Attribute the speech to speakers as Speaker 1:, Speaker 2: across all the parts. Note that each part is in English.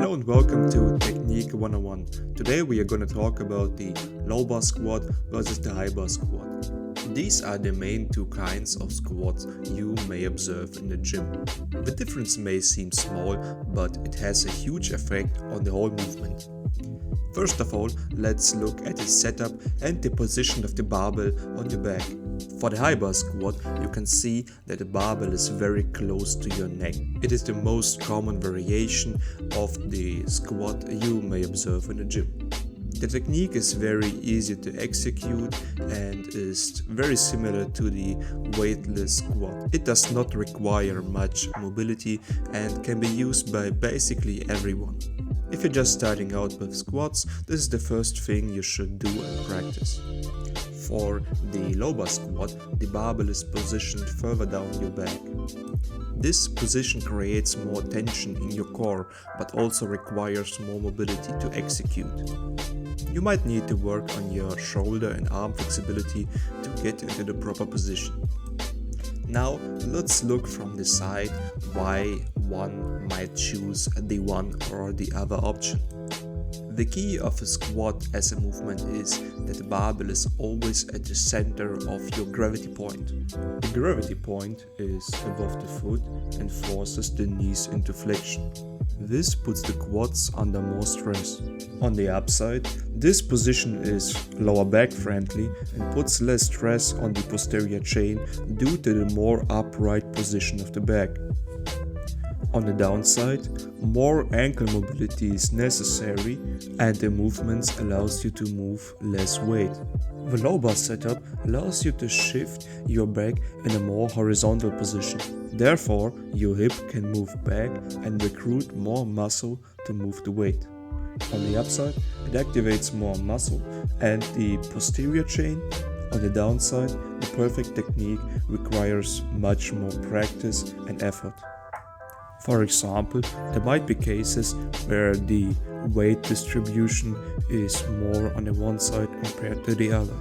Speaker 1: Hello and welcome to Technique 101. Today we are going to talk about the low bar squat versus the high bar squat. These are the main two kinds of squats you may observe in the gym. The difference may seem small, but it has a huge effect on the whole movement. First of all, let's look at the setup and the position of the barbell on your back. For the high bar squat, you can see that the barbell is very close to your neck. It is the most common variation of the squat you may observe in the gym. The technique is very easy to execute and is very similar to the weightless squat. It does not require much mobility and can be used by basically everyone. If you're just starting out with squats, this is the first thing you should do and practice. For the low bar squat, the barbell is positioned further down your back. This position creates more tension in your core, but also requires more mobility to execute. You might need to work on your shoulder and arm flexibility to get into the proper position. Now let's look from the side why one might choose the one or the other option. The key of a squat as a movement is that the barbell is always at the center of your gravity point. The gravity point is above the foot and forces the knees into flexion. This puts the quads under more stress. On the upside, this position is lower back friendly and puts less stress on the posterior chain due to the more upright position of the back. On the downside, more ankle mobility is necessary and the movements allows you to move less weight. The low bar setup allows you to shift your back in a more horizontal position. Therefore, your hip can move back and recruit more muscle to move the weight. On the upside, it activates more muscle and the posterior chain. On the downside, the perfect technique requires much more practice and effort. For example, there might be cases where the weight distribution is more on the one side compared to the other.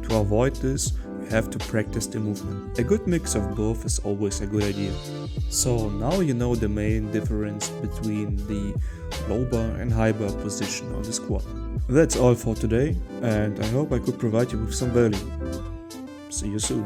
Speaker 1: To avoid this, you have to practice the movement. A good mix of both is always a good idea. So now you know the main difference between the low bar and high bar position on the squat. That's all for today, and I hope I could provide you with some value. See you soon.